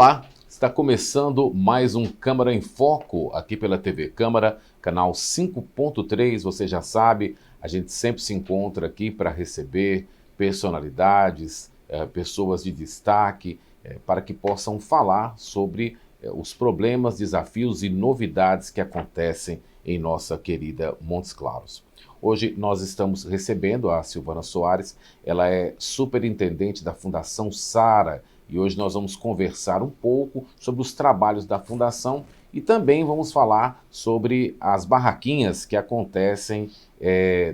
Olá, está começando mais um Câmara em Foco aqui pela TV Câmara, canal 5.3. Você já sabe, a gente sempre se encontra aqui para receber personalidades, pessoas de destaque, para que possam falar sobre os problemas, desafios e novidades que acontecem em nossa querida Montes Claros. Hoje nós estamos recebendo a Silvana Soares, ela é superintendente da Fundação Sara, e hoje nós vamos conversar um pouco sobre os trabalhos da Fundação e também vamos falar sobre as barraquinhas que acontecem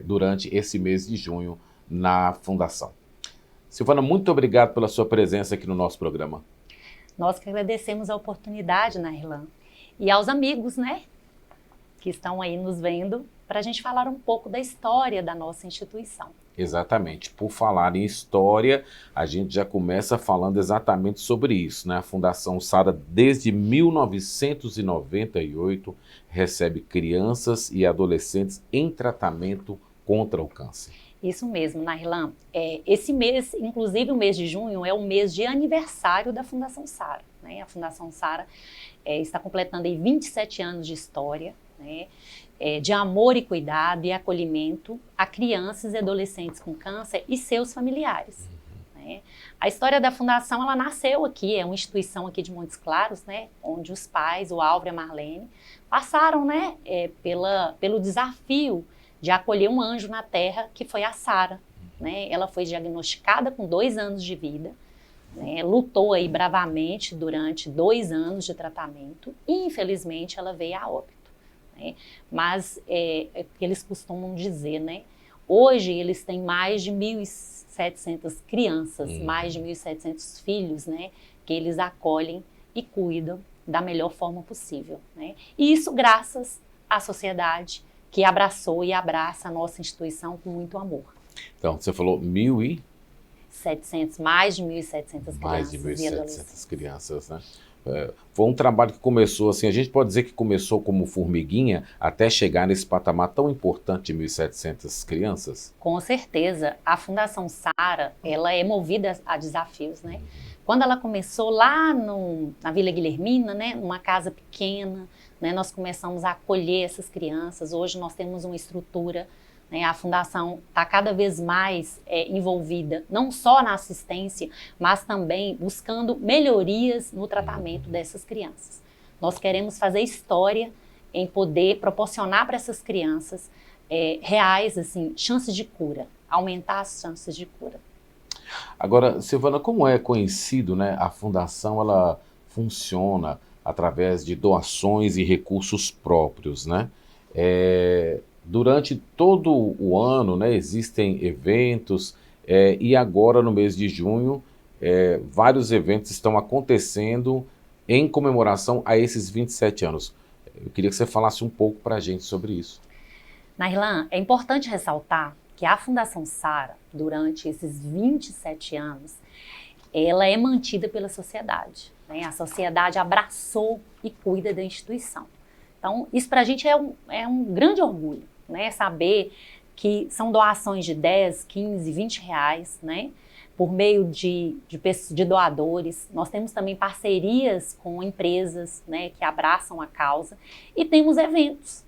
durante esse mês de junho na Fundação. Silvana, muito obrigado pela sua presença aqui no nosso programa. Nós que agradecemos a oportunidade, Nairlan, e aos amigos, que estão aí nos vendo, para a gente falar um pouco da história da nossa instituição. Exatamente. Por falar em história, a gente já começa falando exatamente sobre isso, né? A Fundação Sara, desde 1998, recebe crianças e adolescentes em tratamento contra o câncer. Isso mesmo, Nairlan. Esse mês, inclusive o mês de junho, é o mês de aniversário da Fundação Sara, né? A Fundação Sara está completando aí 27 anos de história, né? De amor e cuidado e acolhimento a crianças e adolescentes com câncer e seus familiares. Né? A história da Fundação, ela nasceu aqui, é uma instituição aqui de Montes Claros, né? Onde os pais, o Álvaro e a Marlene, passaram, pelo desafio de acolher um anjo na terra, que foi a Sara. Né? Ela foi diagnosticada com 2 anos de vida, né? Lutou aí bravamente durante 2 anos de tratamento e, infelizmente, ela veio a óbito. Mas eles costumam dizer, hoje eles têm mais de 1.700 crianças, mais de 1.700 filhos, que eles acolhem e cuidam da melhor forma possível. E isso graças à sociedade que abraçou e abraça a nossa instituição com muito amor. Então, você falou 1.700, mais de 1.700 crianças. Mais de 1.700 crianças, né? Foi um trabalho que começou assim, a gente pode dizer que começou como formiguinha até chegar nesse patamar tão importante de 1.700 crianças? Com certeza. A Fundação Sara, ela é movida a desafios, Quando ela começou lá na Vila Guilhermina, numa casa pequena, nós começamos a acolher essas crianças. Hoje nós temos uma estrutura, a Fundação está cada vez mais envolvida, não só na assistência, mas também buscando melhorias no tratamento dessas crianças. Nós queremos fazer história em poder proporcionar para essas crianças reais, assim, chances de cura, aumentar as chances de cura. Agora, Silvana, como é conhecido, a Fundação ela funciona através de doações e recursos próprios, Durante todo o ano, existem eventos, e agora no mês de junho, vários eventos estão acontecendo em comemoração a esses 27 anos. Eu queria que você falasse um pouco para a gente sobre isso. Nairlan, é importante ressaltar que a Fundação Sara, durante esses 27 anos, ela é mantida pela sociedade. A sociedade abraçou e cuida da instituição. Então, isso para a gente é um grande orgulho. Saber que são doações de 10, 15, 20 reais, por meio de doadores. Nós temos também parcerias com empresas, que abraçam a causa, e temos eventos,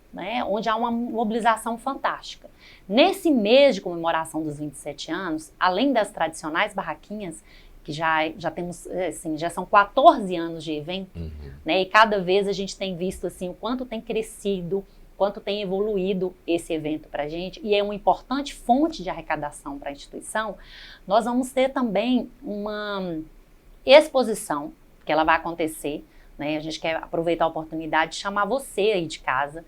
onde há uma mobilização fantástica. Nesse mês de comemoração dos 27 anos, além das tradicionais barraquinhas, que já temos, assim, já são 14 anos de evento, e cada vez a gente tem visto assim, o quanto tem crescido, quanto tem evoluído esse evento para a gente, e é uma importante fonte de arrecadação para a instituição. Nós vamos ter também uma exposição, que ela vai acontecer, a gente quer aproveitar a oportunidade de chamar você aí de casa,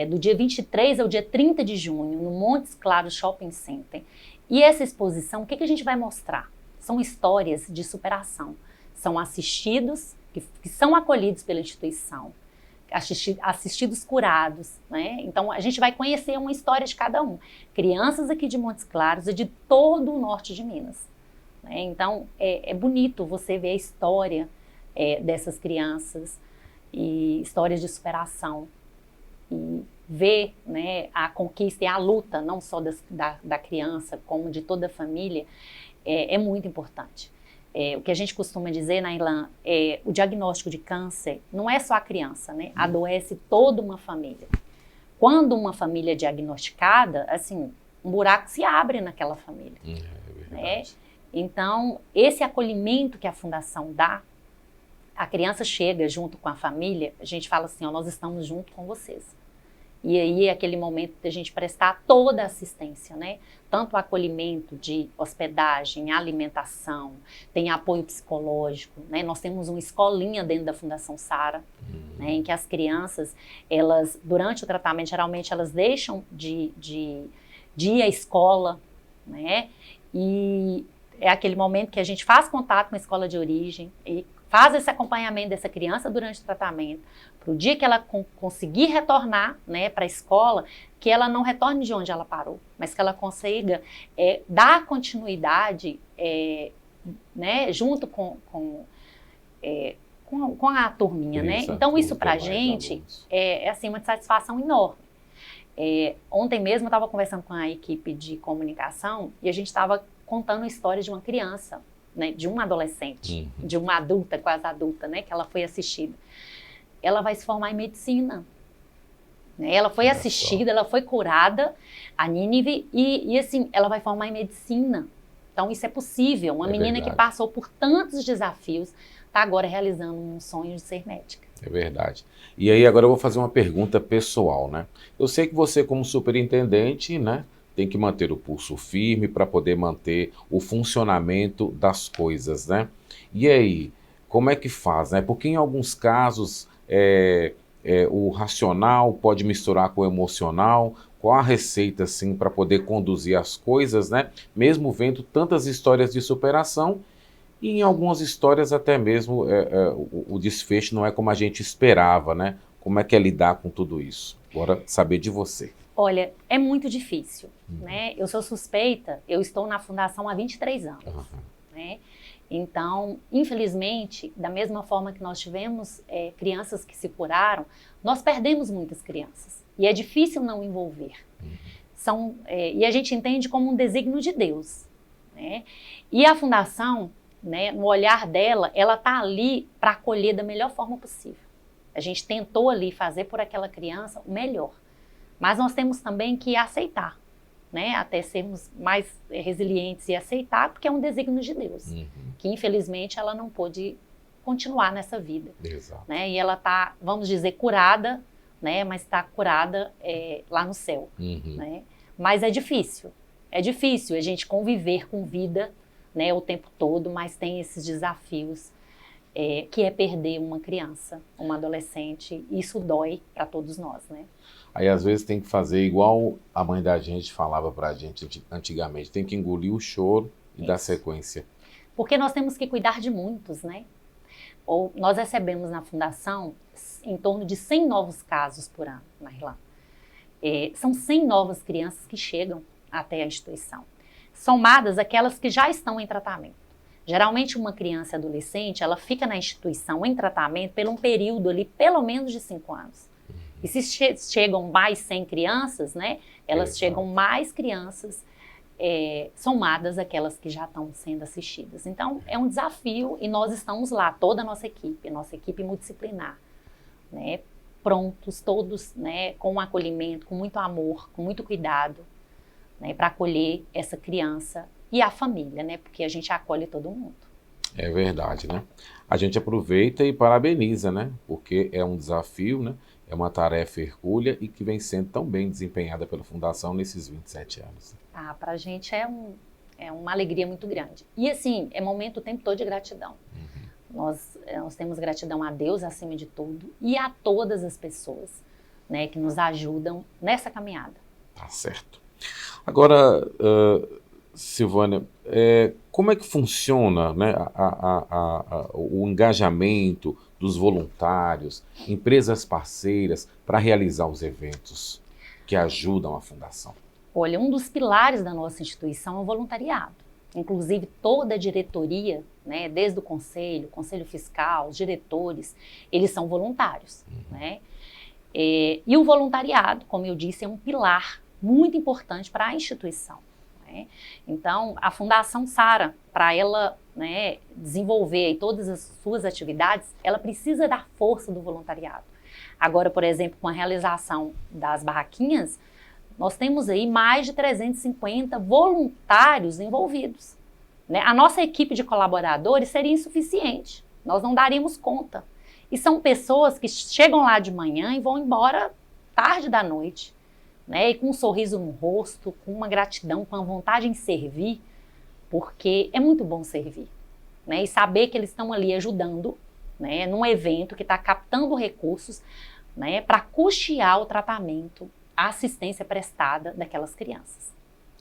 do dia 23 ao dia 30 de junho, no Montes Claros Shopping Center. E essa exposição, o que a gente vai mostrar? São histórias de superação, são assistidos, que são acolhidos pela instituição, assistidos curados, Então a gente vai conhecer uma história de cada um. Crianças aqui de Montes Claros e de todo o norte de Minas. Então é bonito você ver a história dessas crianças e histórias de superação. E ver a conquista e a luta, não só da criança, como de toda a família, é muito importante. o que a gente costuma dizer, Nailã, o diagnóstico de câncer não é só a criança, né? Adoece toda uma família. Quando uma família é diagnosticada, assim, um buraco se abre naquela família. É né? verdade. Então, esse acolhimento que a Fundação dá, a criança chega junto com a família, a gente fala assim, ó, nós estamos junto com vocês. E aí é aquele momento da gente prestar toda a assistência, né? Tanto o acolhimento de hospedagem, alimentação, tem apoio psicológico, né? Nós temos uma escolinha dentro da Fundação Sara, né? Em que as crianças, elas, durante o tratamento, geralmente elas deixam de ir à escola, né? E é aquele momento que a gente faz contato com a escola de origem e faz esse acompanhamento dessa criança durante o tratamento, para o dia que ela conseguir retornar, né, para a escola, que ela não retorne de onde ela parou, mas que ela consiga dar continuidade, né, junto com a turminha, né? Então isso para a gente é assim, uma satisfação enorme. Ontem mesmo eu estava conversando com a equipe de comunicação e a gente estava contando a história de uma criança, né, de uma adolescente, de uma adulta, quase adulta, né, que ela foi assistida. Ela vai se formar em medicina. Né? Ela foi assistida, ela foi curada, a Nínive, e assim, ela vai formar em medicina. Então isso é possível. Uma menina verdade. que passou por tantos desafios, está agora realizando um sonho de ser médica. É verdade. E aí agora eu vou fazer uma pergunta pessoal, né? Eu sei que você como superintendente, né, tem que manter o pulso firme para poder manter o funcionamento das coisas, né? E aí, como é que faz, né? Porque em alguns casos o racional pode misturar com o emocional. Qual a receita, assim, para poder conduzir as coisas, né? Mesmo vendo tantas histórias de superação e em algumas histórias até mesmo o desfecho não é como a gente esperava, né? Como é que é lidar com tudo isso? Bora saber de você. Olha, é muito difícil, né? Eu sou suspeita, eu estou na Fundação há 23 anos, né? Então, infelizmente, da mesma forma que nós tivemos crianças que se curaram, nós perdemos muitas crianças. E é difícil não envolver. E a gente entende como um desígnio de Deus, né? E a Fundação, né, no olhar dela, ela está ali para acolher da melhor forma possível. A gente tentou ali fazer por aquela criança o melhor. Mas nós temos também que aceitar, né? Até sermos mais resilientes e aceitar, porque é um desígnio de Deus, que infelizmente ela não pôde continuar nessa vida. Exato. Né? E ela está, vamos dizer, curada, né? Mas está curada lá no céu. Né? Mas é difícil a gente conviver com vida, né, o tempo todo, mas tem esses desafios que é perder uma criança, uma adolescente, e isso dói para todos nós, né? Aí às vezes tem que fazer igual a mãe da gente falava pra gente antigamente, tem que engolir o choro e dar sequência. Porque nós temos que cuidar de muitos, né? Nós recebemos na Fundação em torno de 100 novos casos por ano, Nailã. São 100 novas crianças que chegam até a instituição, somadas aquelas que já estão em tratamento. Geralmente uma criança e adolescente, ela fica na instituição em tratamento por um período ali, pelo menos de 5 anos. E se chegam mais 100 crianças, né, elas chegam mais crianças somadas àquelas que já estão sendo assistidas. Então, é um desafio e nós estamos lá, toda a nossa equipe multidisciplinar, né, prontos, todos, né, com um acolhimento, com muito amor, com muito cuidado, né, para acolher essa criança e a família, né, porque a gente acolhe todo mundo. É verdade, né? A gente aproveita e parabeniza, né? Porque é um desafio, né? É uma tarefa hercúlea e que vem sendo tão bem desempenhada pela Fundação nesses 27 anos. Para a gente é uma alegria muito grande. E assim, é momento o tempo todo de gratidão. Nós temos gratidão a Deus acima de tudo e a todas as pessoas, né, que nos ajudam nessa caminhada. Tá certo. Agora, Silvânia, como é que funciona, né, o engajamento dos voluntários, empresas parceiras para realizar os eventos que ajudam a Fundação? Olha, um dos pilares da nossa instituição é o voluntariado. Inclusive toda a diretoria, né, desde o conselho fiscal, os diretores, eles são voluntários. Né? E o voluntariado, como eu disse, é um pilar muito importante para a instituição. Né? Então, a Fundação Sara, para ela né, desenvolver aí todas as suas atividades, ela precisa da força do voluntariado. Agora, por exemplo, com a realização das barraquinhas, nós temos aí mais de 350 voluntários envolvidos, né? A nossa equipe de colaboradores seria insuficiente, nós não daríamos conta. E são pessoas que chegam lá de manhã e vão embora tarde da noite, né? E com um sorriso no rosto, com uma gratidão, com a vontade em servir, porque é muito bom servir, né? E saber que eles estão ali ajudando, né, num evento que está captando recursos, né, para custear o tratamento, a assistência prestada daquelas crianças.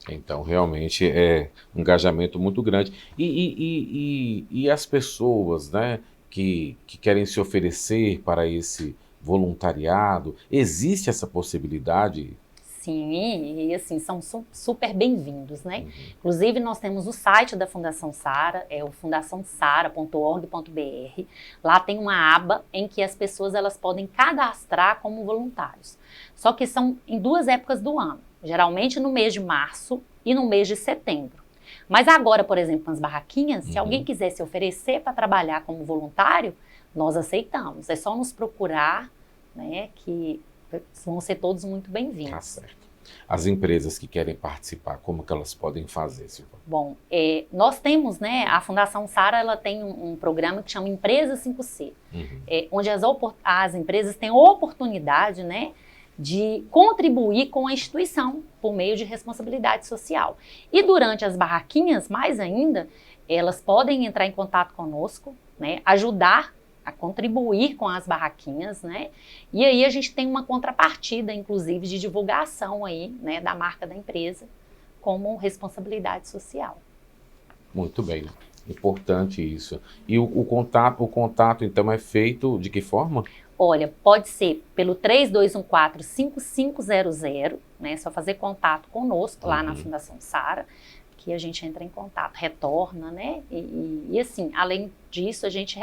Então, realmente é um engajamento muito grande. E as pessoas, né, que querem se oferecer para esse voluntariado, existe essa possibilidade? Sim, e assim, são super bem-vindos, né? Inclusive, nós temos o site da Fundação Sara, é o fundaçãosara.org.br. Lá tem uma aba em que as pessoas elas podem cadastrar como voluntários. Só que são em 2 épocas do ano, geralmente no mês de março e no mês de setembro. Mas agora, por exemplo, nas barraquinhas, se alguém quiser se oferecer para trabalhar como voluntário, nós aceitamos. É só nos procurar, né, que vão ser todos muito bem-vindos. Tá certo. As empresas que querem participar, como que elas podem fazer, Silvana? Bom, nós temos, né, a Fundação Sara, ela tem um programa que chama Empresa 5C, onde as empresas têm a oportunidade, né, de contribuir com a instituição por meio de responsabilidade social. E durante as barraquinhas, mais ainda, elas podem entrar em contato conosco, né, ajudar a contribuir com as barraquinhas, né? E aí a gente tem uma contrapartida, inclusive, de divulgação aí, né, da marca da empresa como responsabilidade social. Muito bem, importante isso. E o contato, então, é feito de que forma? Olha, pode ser pelo 3214-5500, né? É só fazer contato conosco lá na Fundação Sara, que a gente entra em contato, retorna, né? E assim, além disso, a gente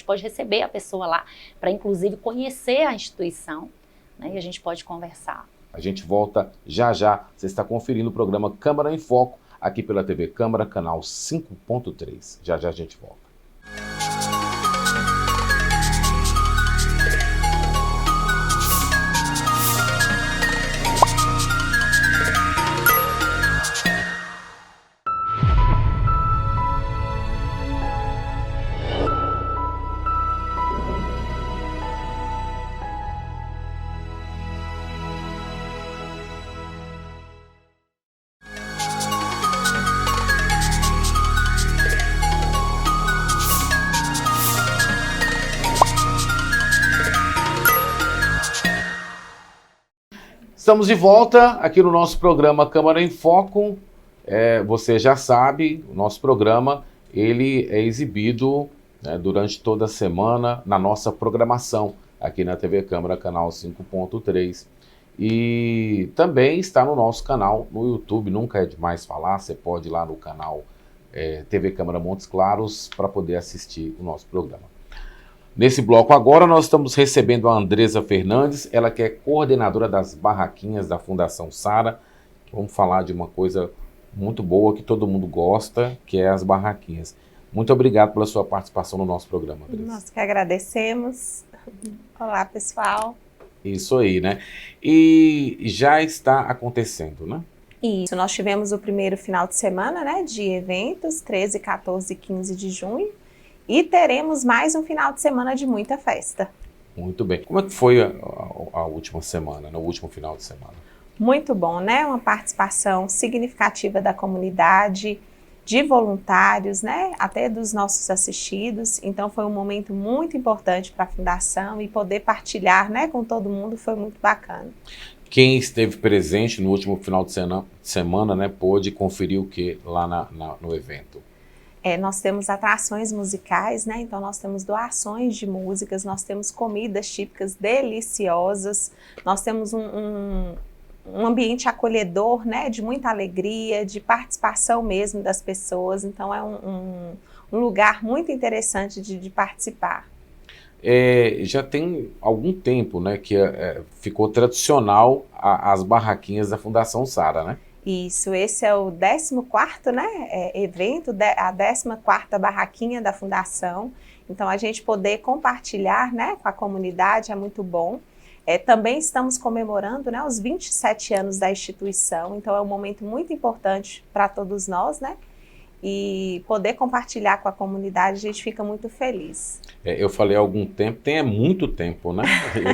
pode receber a pessoa lá para, inclusive, conhecer a instituição, né? E a gente pode conversar. A gente volta já já. Você está conferindo o programa Câmara em Foco, aqui pela TV Câmara, canal 5.3. Já já a gente volta. Estamos de volta aqui no nosso programa Câmara em Foco. Você já sabe, o nosso programa ele é exibido, né, durante toda a semana na nossa programação aqui na TV Câmara, canal 5.3. E também está no nosso canal no YouTube, nunca é demais falar, você pode ir lá no canal TV Câmara Montes Claros para poder assistir o nosso programa. Nesse bloco agora nós estamos recebendo a Andresa Fernandes, ela que é coordenadora das barraquinhas da Fundação Sara. Vamos falar de uma coisa muito boa que todo mundo gosta, que é as barraquinhas. Muito obrigado pela sua participação no nosso programa, Andresa. Nós que agradecemos. Olá, pessoal. Isso aí, né? E já está acontecendo, né? Isso, nós tivemos o primeiro final de semana, né, de eventos, 13, 14 e 15 de junho. E teremos mais um final de semana de muita festa. Muito bem. Como é que foi a última semana, no último final de semana? Muito bom, né? Uma participação significativa da comunidade, de voluntários, né? Até dos nossos assistidos. Então foi um momento muito importante para a Fundação e poder partilhar, né, com todo mundo foi muito bacana. Quem esteve presente no último final de semana, né, pôde conferir o que lá no evento? Nós temos atrações musicais, né? Então nós temos doações de músicas, nós temos comidas típicas deliciosas, nós temos um ambiente acolhedor, né? De muita alegria, de participação mesmo das pessoas, então é um lugar muito interessante de participar. Já tem algum tempo, né, que ficou tradicional as barraquinhas da Fundação Sara, né? Isso, esse é o 14º, né, evento, a 14ª barraquinha da Fundação. Então, a gente poder compartilhar, né, com a comunidade é muito bom. Também estamos comemorando, né, os 27 anos da instituição, então é um momento muito importante para todos nós, né? E poder compartilhar com a comunidade, a gente fica muito feliz. Eu falei há algum tempo, tem muito tempo, né?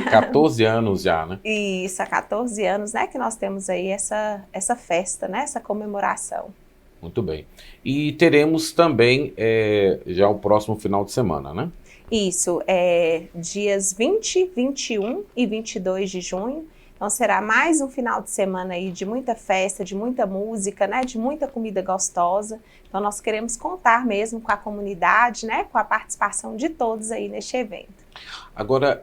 14 anos já, né? Isso, há 14 anos, né, que nós temos aí essa festa, né, essa comemoração. Muito bem. E teremos também já o próximo final de semana, né? Isso, dias 20, 21 e 22 de junho. Então será mais um final de semana aí de muita festa, de muita música, né, de muita comida gostosa. Então nós queremos contar mesmo com a comunidade, né, com a participação de todos aí neste evento. Agora,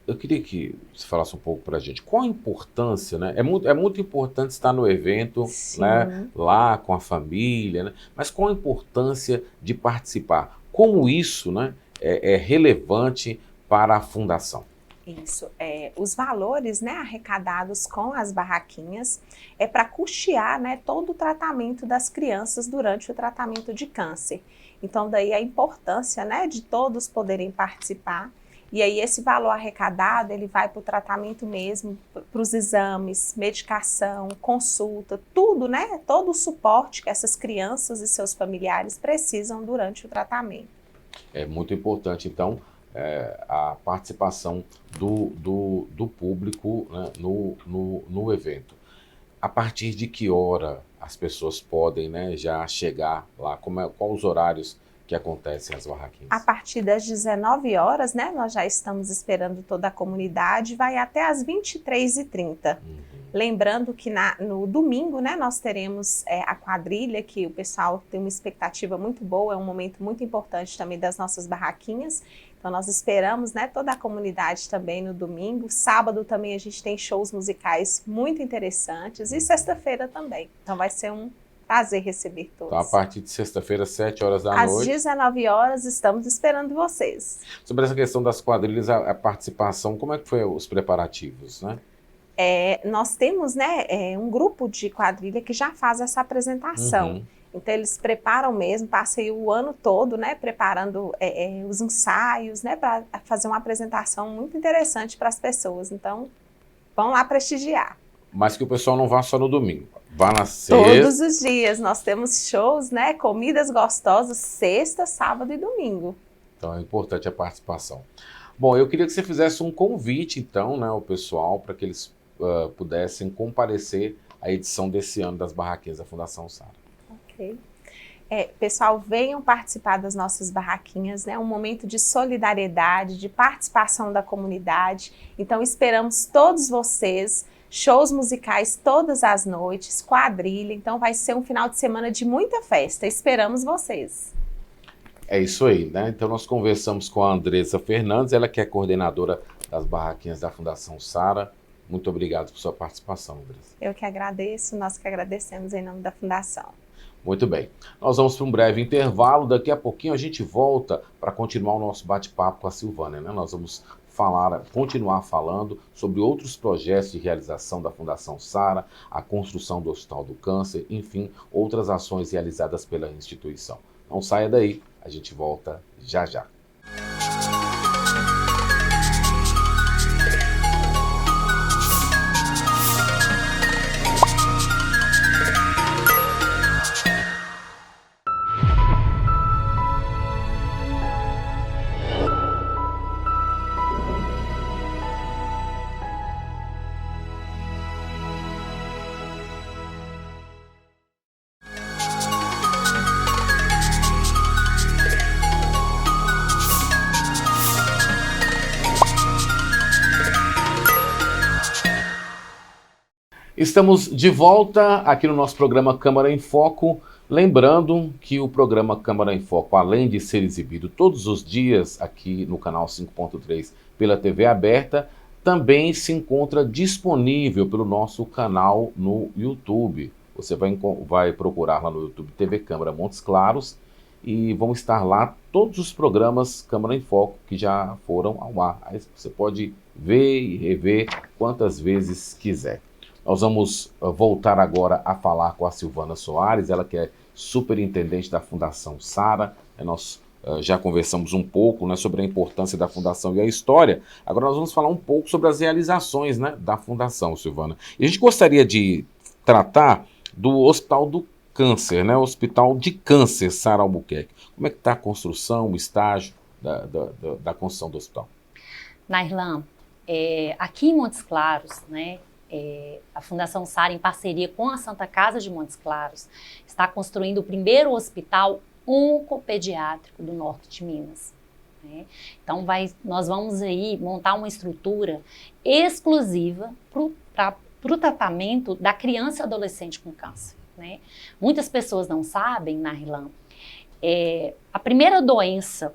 eu queria que você falasse um pouco para a gente, qual a importância, né? É muito importante estar no evento, né, lá com a família, né? Mas qual a importância de participar? Como isso, né, é relevante para a Fundação? Isso, os valores, né, arrecadados com as barraquinhas é para custear, né, todo o tratamento das crianças durante o tratamento de câncer. Então daí a importância, né, de todos poderem participar. E aí esse valor arrecadado, ele vai para o tratamento mesmo, para os exames, medicação, consulta, tudo, né, todo o suporte que essas crianças e seus familiares precisam durante o tratamento. É muito importante, então, a participação do público, né, no evento. A partir de que hora as pessoas podem, né, já chegar lá? Quais os horários que acontecem as barraquinhas? A partir das 19 horas, né, nós já estamos esperando toda a comunidade, vai até às 23h30. Lembrando que no domingo, né, nós teremos a quadrilha, que o pessoal tem uma expectativa muito boa, é um momento muito importante também das nossas barraquinhas. Então nós esperamos, né, toda a comunidade também no domingo. Sábado também a gente tem shows musicais muito interessantes e sexta-feira também. Então vai ser um prazer receber todos. Então, a partir de sexta-feira, 7 horas da noite. Às 19 horas, estamos esperando vocês. Sobre essa questão das quadrilhas, a participação, como é que foi os preparativos, né? Nós temos, né, um grupo de quadrilha que já faz essa apresentação. Então eles preparam mesmo, passei o ano todo, né, preparando os ensaios, né, para fazer uma apresentação muito interessante para as pessoas. Então, vão lá prestigiar. Mas que o pessoal não vá só no domingo, vá na sexta. Todos os dias, nós temos shows, né, comidas gostosas, sexta, sábado e domingo. Então é importante a participação. Bom, eu queria que você fizesse um convite, então, né, ao pessoal, para que eles pudessem comparecer à edição desse ano das barraquinhas da Fundação Sara. Ok. Pessoal, venham participar das nossas barraquinhas, né? Um momento de solidariedade, de participação da comunidade. Então, esperamos todos vocês. Shows musicais todas as noites, quadrilha. Então, vai ser um final de semana de muita festa. Esperamos vocês. É isso aí, né? Então, nós conversamos com a Andressa Fernandes, ela que é coordenadora das barraquinhas da Fundação Sara. Muito obrigado por sua participação, Andressa. Eu que agradeço, nós que agradecemos em nome da Fundação. Muito bem. Nós vamos para um breve intervalo. Daqui a pouquinho a gente volta para continuar o nosso bate-papo com a Silvânia, né? Nós vamos continuar falando sobre outros projetos de realização da Fundação Sara, a construção do Hospital do Câncer, enfim, outras ações realizadas pela instituição. Não saia daí, a gente volta já já. Estamos de volta aqui no nosso programa Câmara em Foco. Lembrando que o programa Câmara em Foco, além de ser exibido todos os dias aqui no canal 5.3 pela TV aberta, também se encontra disponível pelo nosso canal no YouTube. Você vai procurar lá no YouTube TV Câmara Montes Claros e vão estar lá todos os programas Câmara em Foco que já foram ao ar. Aí você pode ver e rever quantas vezes quiser. Nós vamos voltar agora a falar com a Silvana Soares, ela que é superintendente da Fundação Sara. Nós já conversamos um pouco, né, sobre a importância da Fundação e a história. Agora nós vamos falar um pouco sobre as realizações, né, da Fundação, Silvana. E a gente gostaria de tratar do Hospital do Câncer, né, Hospital de Câncer Sara Albuquerque. Como é que está a construção, o estágio da construção do hospital? Nairlan, aqui em Montes Claros, né, a Fundação Sara, em parceria com a Santa Casa de Montes Claros, está construindo o primeiro hospital oncopediátrico do norte de Minas. Né? Então, nós vamos aí montar uma estrutura exclusiva para o tratamento da criança e adolescente com câncer. Né? Muitas pessoas não sabem, Nairlan, a primeira doença,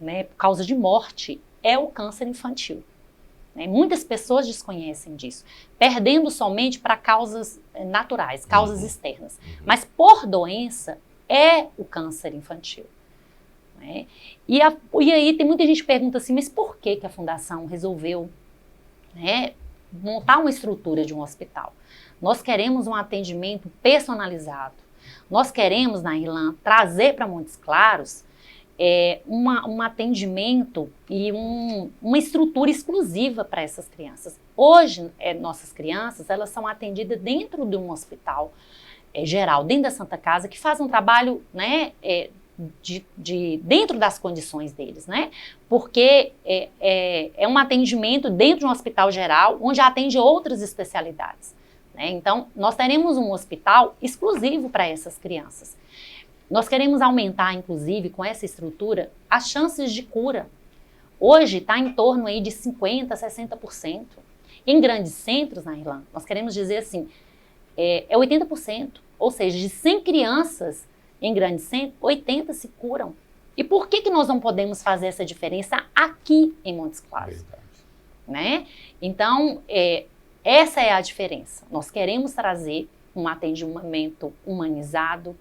né, por causa de morte é o câncer infantil. Né? Muitas pessoas desconhecem disso, perdendo somente para causas naturais, causas externas. Mas por doença é o câncer infantil. Né? E aí tem muita gente que pergunta assim, mas por que a Fundação resolveu, né, montar uma estrutura de um hospital? Nós queremos um atendimento personalizado. Nós queremos, Nairlan, trazer para Montes Claros um atendimento e uma estrutura exclusiva para essas crianças. Hoje, nossas crianças, elas são atendidas dentro de um hospital geral, dentro da Santa Casa, que faz um trabalho, né, dentro das condições deles, né? Porque é um atendimento dentro de um hospital geral, onde atende outras especialidades. Né? Então, nós teremos um hospital exclusivo para essas crianças. Nós queremos aumentar, inclusive, com essa estrutura, as chances de cura. Hoje está em torno aí de 50%, 60%. Em grandes centros, na Irlanda, nós queremos dizer assim, 80%. Ou seja, de 100 crianças em grandes centros, 80 se curam. E por que nós não podemos fazer essa diferença aqui em Montes Claros? Né? Então, essa é a diferença. Nós queremos trazer um atendimento humanizado,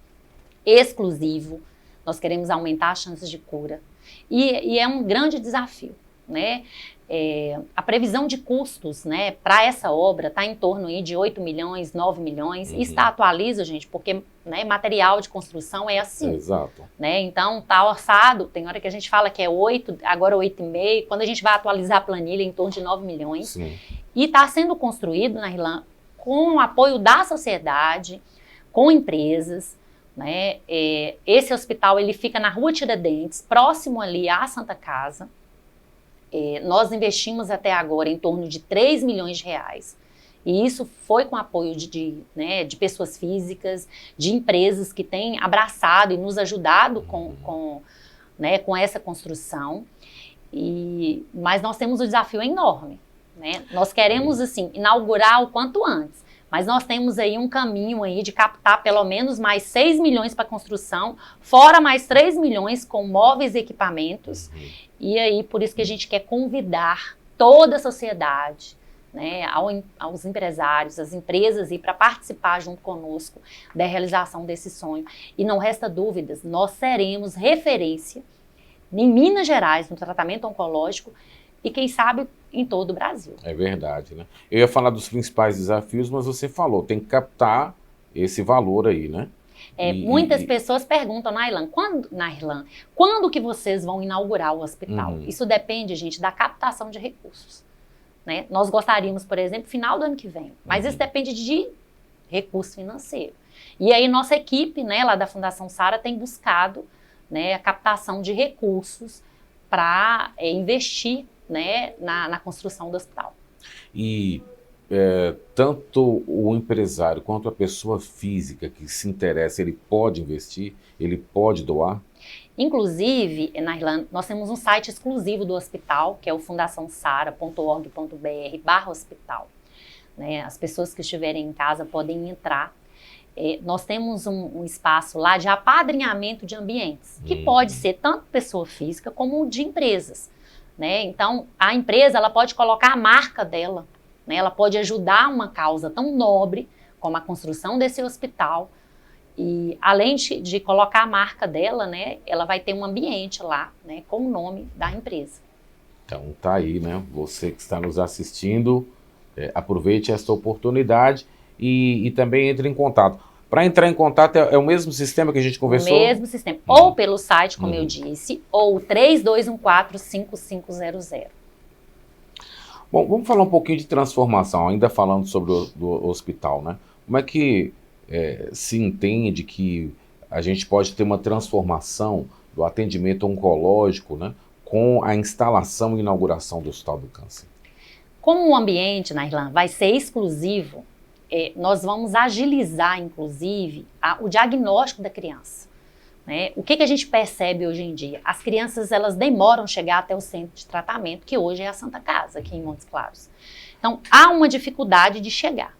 exclusivo. Nós queremos aumentar as chances de cura. E é um grande desafio, né? A previsão de custos, né, para essa obra está em torno aí de 8 milhões, 9 milhões. Isso atualiza, gente, porque, né, material de construção é assim. Exato. Né? Então, está orçado, tem hora que a gente fala que é 8, agora 8,5. Quando a gente vai atualizar a planilha, em torno de 9 milhões. Sim. E está sendo construído, na Irlanda, com o apoio da sociedade, com empresas. Né? Esse hospital ele fica na Rua Tiradentes, próximo ali à Santa Casa. Nós investimos até agora em torno de 3 milhões de reais. E isso foi com apoio de pessoas físicas, de empresas que têm abraçado e nos ajudado com essa construção. Mas nós temos um desafio enorme. Né? Nós queremos assim, inaugurar o quanto antes. Mas nós temos aí um caminho aí de captar pelo menos mais 6 milhões para construção, fora mais 3 milhões com móveis e equipamentos. E aí, por isso que a gente quer convidar toda a sociedade, né, aos empresários, às empresas, para participar junto conosco da realização desse sonho. E não resta dúvidas, nós seremos referência em Minas Gerais no tratamento oncológico e, quem sabe, em todo o Brasil. É verdade, né? Eu ia falar dos principais desafios, mas você falou, tem que captar esse valor aí, né? Muitas pessoas perguntam, Nairlan, quando que vocês vão inaugurar o hospital? Isso depende, gente, da captação de recursos. Né? Nós gostaríamos, por exemplo, final do ano que vem, mas isso depende de recurso financeiro. E aí nossa equipe, né, lá da Fundação Sara, tem buscado, né, a captação de recursos para investir, né, na construção do hospital. E tanto o empresário quanto a pessoa física que se interessa, ele pode investir, ele pode doar? Inclusive, na Irlanda, nós temos um site exclusivo do hospital, que é o fundaçãosara.org.br/hospital. Né? As pessoas que estiverem em casa podem entrar. Nós temos um espaço lá de apadrinhamento de ambientes, que pode ser tanto pessoa física como de empresas. Né? Então, a empresa ela pode colocar a marca dela, né? Ela pode ajudar uma causa tão nobre como a construção desse hospital. E além de colocar a marca dela, né, ela vai ter um ambiente lá, né, com o nome da empresa. Então tá aí, né? Você que está nos assistindo, aproveite esta oportunidade e também entre em contato. Para entrar em contato é o mesmo sistema que a gente conversou? O mesmo sistema. Ou pelo site, como eu disse, ou 3214-5500. Bom, vamos falar um pouquinho de transformação, ainda falando sobre o hospital, né? Como é que se entende que a gente pode ter uma transformação do atendimento oncológico, né, com a instalação e inauguração do Hospital do Câncer? Como o ambiente, Nairlan, vai ser exclusivo, nós vamos agilizar, inclusive, o diagnóstico da criança. Né? O que a gente percebe hoje em dia? As crianças, elas demoram a chegar até o centro de tratamento, que hoje é a Santa Casa, aqui em Montes Claros. Então, há uma dificuldade de chegar.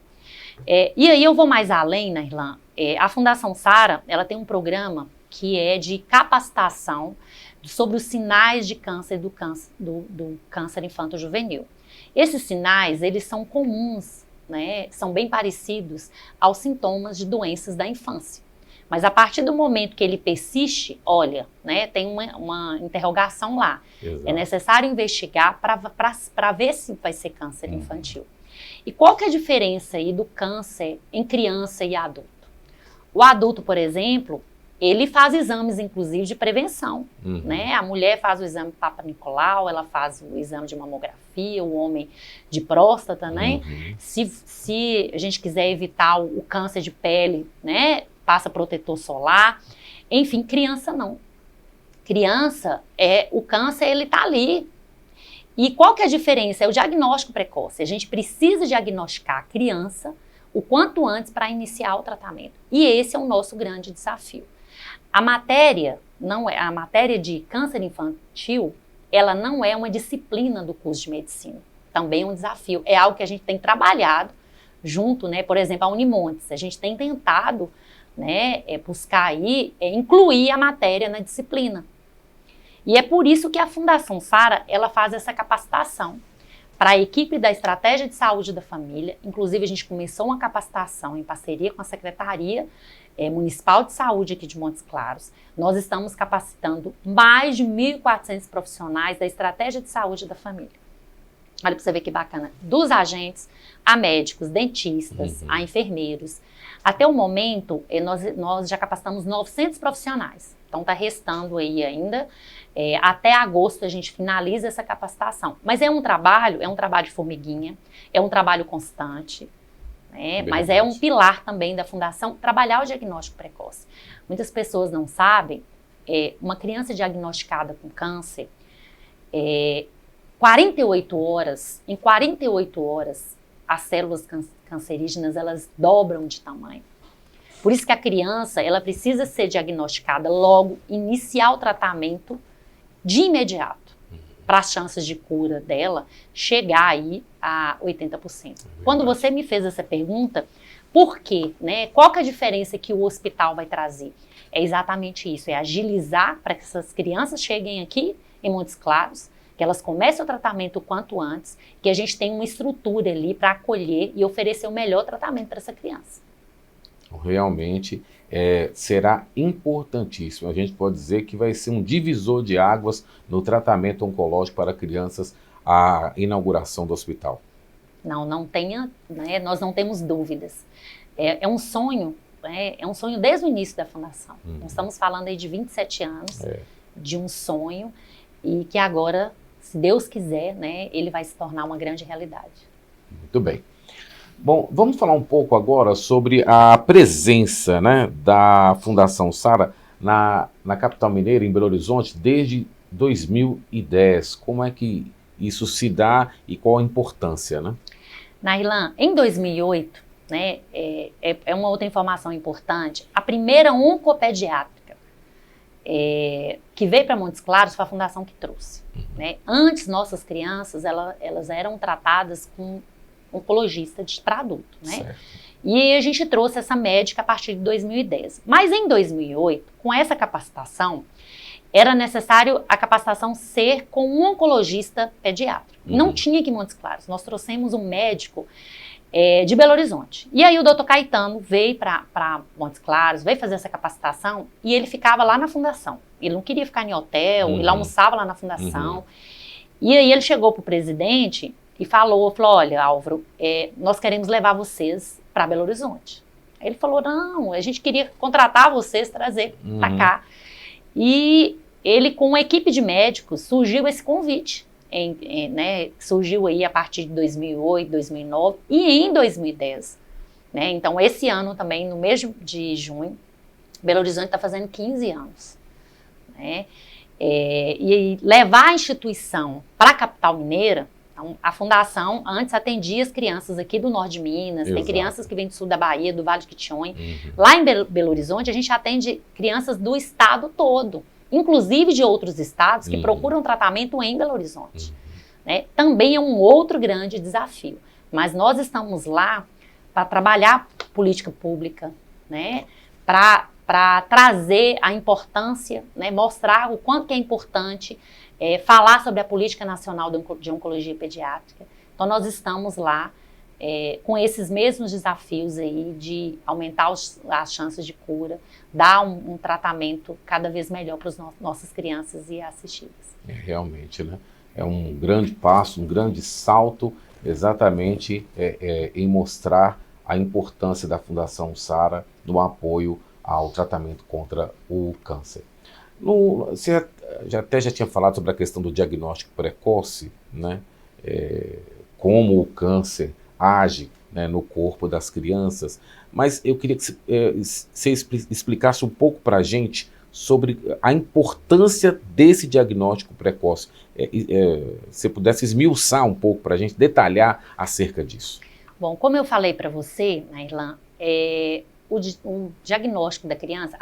E aí eu vou mais além, Nairlan. A Fundação Sara, ela tem um programa que é de capacitação sobre os sinais de câncer do câncer infanto-juvenil. Esses sinais, eles são comuns, né? São bem parecidos aos sintomas de doenças da infância. Mas a partir do momento que ele persiste, olha, né, tem uma interrogação lá. Exato. É necessário investigar para ver se vai ser câncer infantil. E qual que é a diferença aí do câncer em criança e adulto? O adulto, por exemplo, ele faz exames, inclusive, de prevenção. Né? A mulher faz o exame Papa Nicolau, ela faz o exame de mamografia, o homem de próstata, né? Se a gente quiser evitar o câncer de pele, né, passa protetor solar. Enfim, criança não. Criança, o câncer, ele tá ali. E qual que é a diferença? É o diagnóstico precoce. A gente precisa diagnosticar a criança o quanto antes para iniciar o tratamento. E esse é o nosso grande desafio. A matéria de câncer infantil, ela não é uma disciplina do curso de medicina. Também é um desafio. É algo que a gente tem trabalhado junto, né? Por exemplo, a Unimontes. A gente tem tentado, né, buscar aí, incluir a matéria na disciplina. E é por isso que a Fundação Sara, ela faz essa capacitação para a equipe da Estratégia de Saúde da Família. Inclusive, a gente começou uma capacitação em parceria com a Secretaria Municipal de Saúde aqui de Montes Claros. Nós estamos capacitando mais de 1.400 profissionais da Estratégia de Saúde da Família. Olha para você ver que bacana. Dos agentes a médicos, dentistas, a enfermeiros. Até o momento, nós já capacitamos 900 profissionais. Então, está restando aí ainda. Até agosto a gente finaliza essa capacitação. Mas é um trabalho de formiguinha, é um trabalho constante, né? Mas é um pilar também da Fundação trabalhar o diagnóstico precoce. Muitas pessoas não sabem, uma criança diagnosticada com câncer, em 48 horas, as células cancerígenas, elas dobram de tamanho. Por isso que a criança, ela precisa ser diagnosticada logo, iniciar o tratamento de imediato, para as chances de cura dela chegar aí a 80%. Quando você me fez essa pergunta, por quê? Né? Qual que é a diferença que o hospital vai trazer? É exatamente isso, é agilizar para que essas crianças cheguem aqui em Montes Claros, que elas comecem o tratamento o quanto antes, que a gente tenha uma estrutura ali para acolher e oferecer o melhor tratamento para essa criança. Realmente será importantíssimo. A gente pode dizer que vai ser um divisor de águas no tratamento oncológico para crianças, a inauguração do hospital. Não tenha, né, nós não temos dúvidas. É um sonho, é um sonho desde o início da Fundação. Nós estamos falando aí de 27 anos, de um sonho, e que agora, se Deus quiser, né, ele vai se tornar uma grande realidade. Muito bem. Bom, vamos falar um pouco agora sobre a presença, né, da Fundação Sara na capital mineira, em Belo Horizonte, desde 2010. Como é que isso se dá e qual a importância, né? Nairlan, em 2008, né, é uma outra informação importante, a primeira oncopediátrica que veio para Montes Claros foi a Fundação que trouxe. Né? Antes, nossas crianças, elas eram tratadas com oncologista para adulto, né? Certo. E a gente trouxe essa médica a partir de 2010. Mas em 2008, com essa capacitação, era necessário a capacitação ser com um oncologista pediatra. Não tinha aqui em Montes Claros. Nós trouxemos um médico de Belo Horizonte. E aí o doutor Caetano veio para Montes Claros, veio fazer essa capacitação e ele ficava lá na Fundação. Ele não queria ficar em hotel, ele almoçava lá na Fundação. E aí ele chegou para o presidente e falou, olha, Álvaro, nós queremos levar vocês para Belo Horizonte. Aí ele falou, não, a gente queria contratar vocês, trazer para cá. E ele, com uma equipe de médicos, surgiu esse convite, né, surgiu aí a partir de 2008, 2009 e em 2010. Né? Então, esse ano também, no mês de junho, Belo Horizonte está fazendo 15 anos. Né? E levar a instituição para a capital mineira, então, a fundação antes atendia as crianças aqui do norte de Minas, tem crianças que vêm do sul da Bahia, do Vale de Quitionha. Lá em Belo Horizonte, a gente atende crianças do estado todo, inclusive de outros estados que procuram tratamento em Belo Horizonte. Né? Também é um outro grande desafio, mas nós estamos lá para trabalhar política pública, né? Para trazer a importância, né? Mostrar o quanto que é importante falar sobre a política nacional de oncologia pediátrica. Então, nós estamos lá com esses mesmos desafios aí de aumentar as chances de cura, dar um tratamento cada vez melhor para as nossas crianças e assistidas. Realmente, né? É um grande passo, um grande salto, exatamente em mostrar a importância da Fundação Sara no apoio ao tratamento contra o câncer. Você já tinha falado sobre a questão do diagnóstico precoce, né? Como o câncer age, né, no corpo das crianças, mas eu queria que você explicasse um pouco para a gente sobre a importância desse diagnóstico precoce. Se pudesse esmiuçar um pouco para a gente, detalhar acerca disso. Bom, como eu falei para você, Nairlan, o diagnóstico da criança,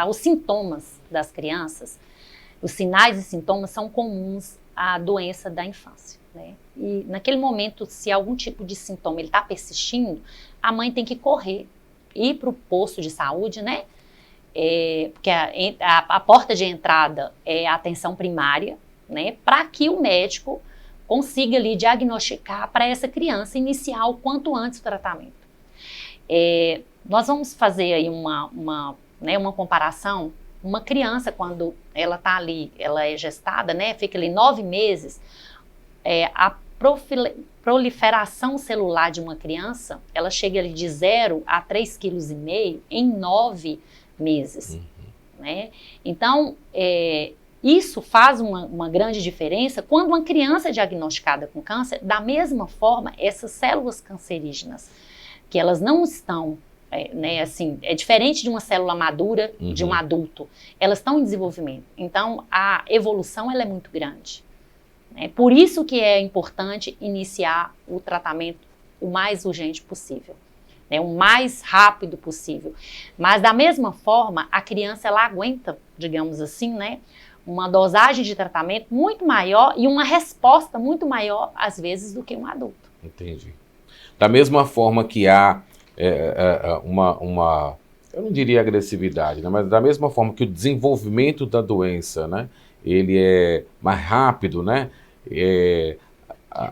os sintomas das crianças, os sinais e sintomas são comuns à doença da infância. Né? E naquele momento, se algum tipo de sintoma está persistindo, a mãe tem que correr, ir para o posto de saúde, né? Porque a porta de entrada é a atenção primária, né? Para que o médico consiga ali diagnosticar para essa criança iniciar o quanto antes o tratamento. Nós vamos fazer aí uma comparação. Uma criança, quando ela está ali, ela é gestada, né, fica ali 9 meses, a proliferação celular de uma criança, ela chega ali de 0 a 3,5 kg em 9 meses. Né? Então, isso faz uma grande diferença quando uma criança é diagnosticada com câncer. Da mesma forma, essas células cancerígenas, que elas não estão, né, assim, é diferente de uma célula madura de um adulto, elas estão em desenvolvimento. Então, a evolução ela é muito grande. Por isso que é importante iniciar o tratamento o mais urgente possível. O mais rápido possível. Mas, da mesma forma, a criança ela aguenta, digamos assim, né, uma dosagem de tratamento muito maior e uma resposta muito maior, às vezes, do que um adulto. Entendi. Da mesma forma que há eu não diria agressividade, né, mas da mesma forma que o desenvolvimento da doença, né, ele é mais rápido, né?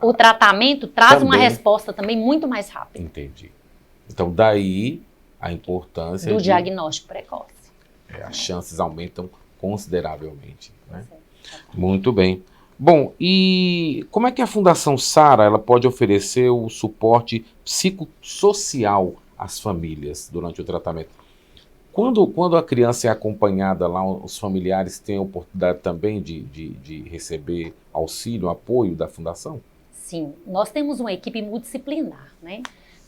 O tratamento traz também uma resposta também muito mais rápida. Entendi. Então, daí a importância do diagnóstico precoce. As chances aumentam consideravelmente. Né? Muito bem. Bom, e como é que a Fundação Sara ela pode oferecer o suporte psicossocial às famílias durante o tratamento? Quando a criança é acompanhada lá, os familiares têm a oportunidade também de receber auxílio, apoio da Fundação? Sim, nós temos uma equipe multidisciplinar, né?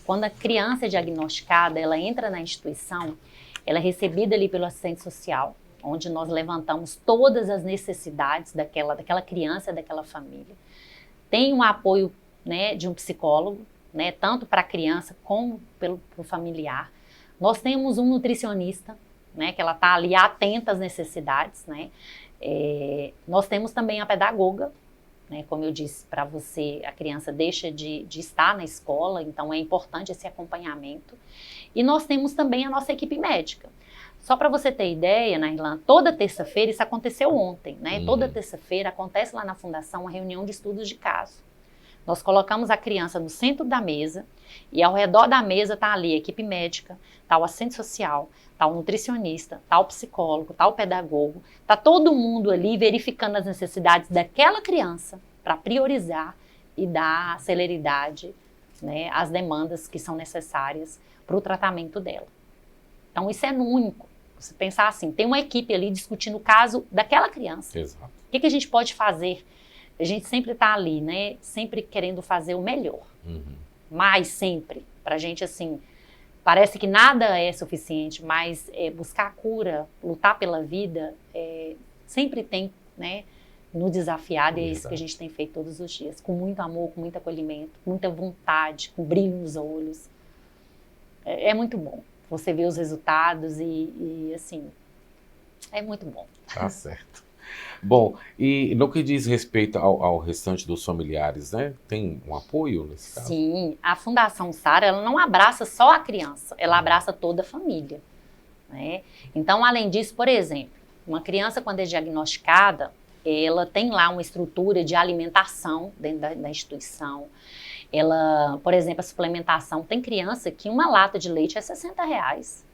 Quando a criança é diagnosticada, ela entra na instituição, ela é recebida ali pelo assistente social, onde nós levantamos todas as necessidades daquela criança, daquela família. Tem um apoio, né, de um psicólogo, né, tanto para a criança como para o familiar. Nós temos um nutricionista, né, que ela está ali atenta às necessidades, né. Nós temos também a pedagoga, né, como eu disse para você, a criança deixa de estar na escola, então é importante esse acompanhamento. E nós temos também a nossa equipe médica. Só para você ter ideia, Nairlan, toda terça-feira, isso aconteceu ontem, né? Toda terça-feira acontece lá na Fundação uma reunião de estudos de caso. Nós colocamos a criança no centro da mesa e ao redor da mesa está ali a equipe médica, está o assistente social, está o nutricionista, está o psicólogo, está o pedagogo, está todo mundo ali verificando as necessidades daquela criança para priorizar e dar celeridade, né, às demandas que são necessárias para o tratamento dela. Então, isso é único. Você pensar assim, tem uma equipe ali discutindo o caso daquela criança. Exato. O que a gente pode fazer? A gente sempre está ali, né? Sempre querendo fazer o melhor. Mais sempre. Pra gente, assim, parece que nada é suficiente, mas buscar a cura, lutar pela vida, sempre tem, né, nos desafiado, e é isso que a gente tem feito todos os dias. Com muito amor, com muito acolhimento, com muita vontade, com brilho nos olhos. É muito bom. Você vê os resultados e assim, é muito bom. Tá certo. Bom, e no que diz respeito ao restante dos familiares, né? Tem um apoio nesse caso? Sim, a Fundação Sara, ela não abraça só a criança, ela abraça toda a família, né? Então, além disso, por exemplo, uma criança quando é diagnosticada, ela tem lá uma estrutura de alimentação dentro da instituição. Ela, por exemplo, a suplementação, tem criança que uma lata de leite é R$60.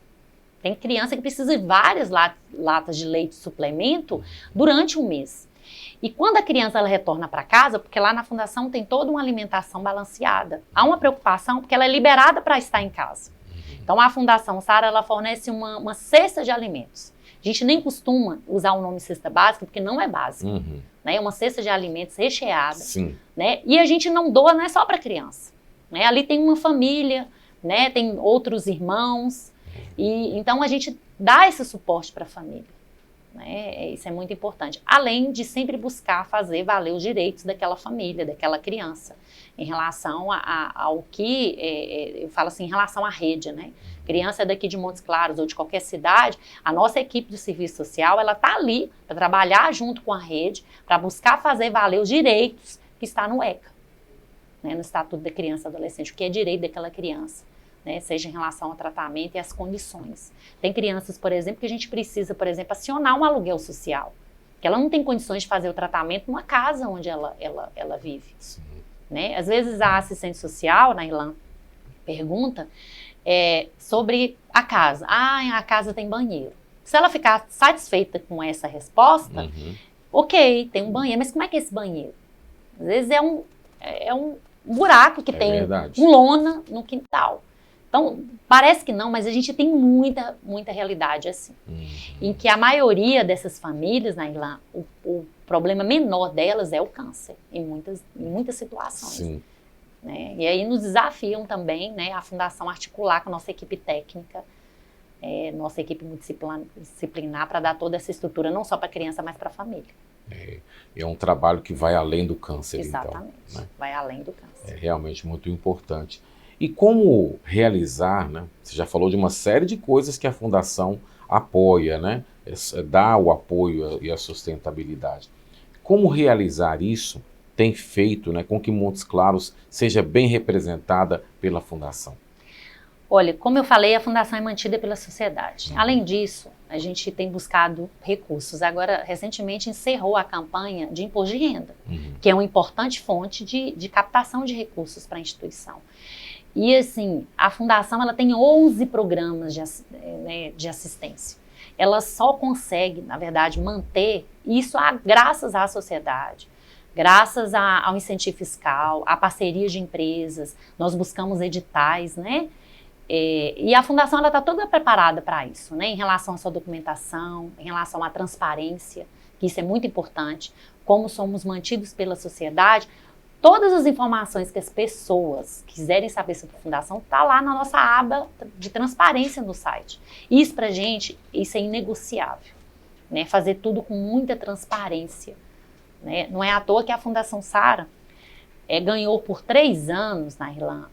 Tem criança que precisa de várias latas de leite suplemento durante um mês. E quando a criança ela retorna para casa, porque lá na fundação tem toda uma alimentação balanceada, há uma preocupação porque ela é liberada para estar em casa. Então a Fundação Sara, ela fornece uma cesta de alimentos. A gente nem costuma usar o nome cesta básica porque não é básico. Né? É uma cesta de alimentos recheada. Sim. Né? E a gente não doa, não é só para criança. Né? Ali tem uma família, né? Tem outros irmãos. E então a gente dá esse suporte para a família, né? Isso é muito importante. Além de sempre buscar fazer valer os direitos daquela família, daquela criança, em relação ao que, eu falo assim, em relação à rede, né? Criança daqui de Montes Claros ou de qualquer cidade, a nossa equipe do serviço social, ela está ali para trabalhar junto com a rede, para buscar fazer valer os direitos que está no ECA, né? No Estatuto da Criança e Adolescente, o que é direito daquela criança. Né, seja em relação ao tratamento e às condições. Tem crianças, por exemplo, que a gente precisa, por exemplo, acionar um aluguel social, que ela não tem condições de fazer o tratamento numa casa onde ela vive. Né? Às vezes a assistente social, na Irlanda, pergunta sobre a casa. A casa tem banheiro. Se ela ficar satisfeita com essa resposta, ok, tem um banheiro, mas como é que é esse banheiro? Às vezes é um buraco que tem um lona no quintal. Então, parece que não, mas a gente tem muita realidade assim. Em que a maioria dessas famílias na Irlanda, o problema menor delas é o câncer, em muitas situações. Sim. Né? E aí nos desafiam também, né, a Fundação articular com a nossa equipe técnica, nossa equipe multidisciplinar, para dar toda essa estrutura, não só para a criança, mas para a família. É um trabalho que vai além do câncer, exatamente, então. Né? Vai além do câncer. É realmente muito importante. E como realizar, né? Você já falou de uma série de coisas que a Fundação apoia, né? Dá o apoio e a sustentabilidade. Como realizar isso tem feito, né, com que Montes Claros seja bem representada pela Fundação? Olha, como eu falei, a Fundação é mantida pela sociedade. Além disso, a gente tem buscado recursos. Agora, recentemente, encerrou a campanha de imposto de renda, que é uma importante fonte de captação de recursos para a instituição. E, assim, a Fundação ela tem 11 programas de assistência. Ela só consegue, na verdade, manter isso graças à sociedade, graças ao incentivo fiscal, à parceria de empresas. Nós buscamos editais, né? E a Fundação está toda preparada para isso, né? Em relação à sua documentação, em relação à transparência, que isso é muito importante, como somos mantidos pela sociedade. Todas as informações que as pessoas quiserem saber sobre a Fundação está lá na nossa aba de transparência no site. Isso para a gente, isso é inegociável, né? Fazer tudo com muita transparência, né? Não é à toa que a Fundação Sara ganhou por 3 anos na Irlanda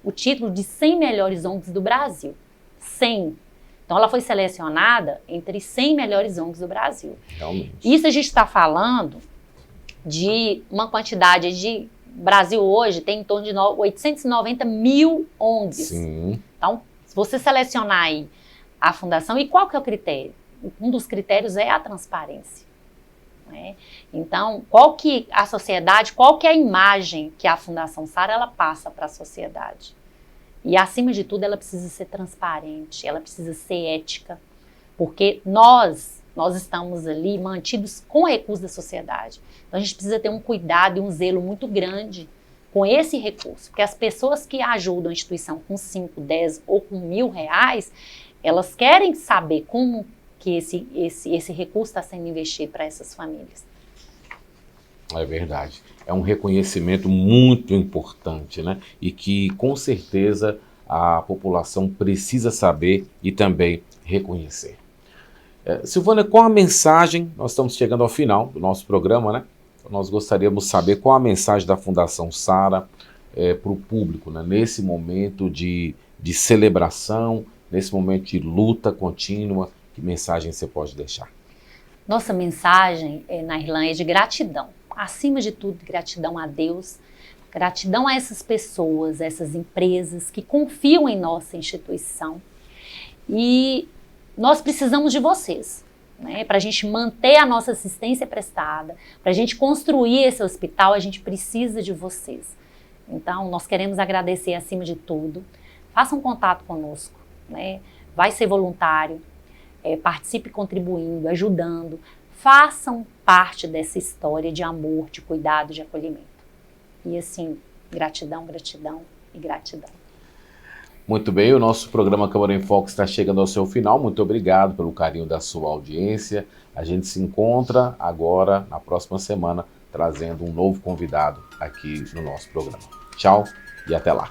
o título de 100 melhores ONGs do Brasil. 100. Então ela foi selecionada entre 100 melhores ONGs do Brasil. Realmente. Isso a gente está falando de uma quantidade de... Brasil hoje tem em torno de 890 mil ONGs. Sim. Então, se você selecionar aí a fundação, e qual que é o critério? Um dos critérios é a transparência. Né? Então, qual que é a imagem que a Fundação Sara ela passa para a sociedade? E, acima de tudo, ela precisa ser transparente, ela precisa ser ética, porque nós nós estamos ali mantidos com recursos da sociedade. Então a gente precisa ter um cuidado e um zelo muito grande com esse recurso, porque as pessoas que ajudam a instituição com 5, 10 ou com R$1.000, elas querem saber como que esse recurso está sendo investido para essas famílias. É verdade. É um reconhecimento muito importante, né? E que, com certeza, a população precisa saber e também reconhecer. Silvânia, qual a mensagem? Nós estamos chegando ao final do nosso programa, né? Nós gostaríamos de saber qual a mensagem da Fundação Sara para o público, né? Nesse momento de celebração, nesse momento de luta contínua. Que mensagem você pode deixar? Nossa mensagem, Nairlan, é de gratidão. Acima de tudo, gratidão a Deus, gratidão a essas pessoas, essas empresas que confiam em nossa instituição. E nós precisamos de vocês, né? Para a gente manter a nossa assistência prestada, para a gente construir esse hospital, a gente precisa de vocês. Então, nós queremos agradecer acima de tudo. Façam contato conosco, né? Vai ser voluntário. Participe contribuindo, ajudando, façam parte dessa história de amor, de cuidado, de acolhimento. E assim, gratidão, gratidão e gratidão. Muito bem, o nosso programa Câmara em Foco está chegando ao seu final. Muito obrigado pelo carinho da sua audiência. A gente se encontra agora, na próxima semana, trazendo um novo convidado aqui no nosso programa. Tchau e até lá.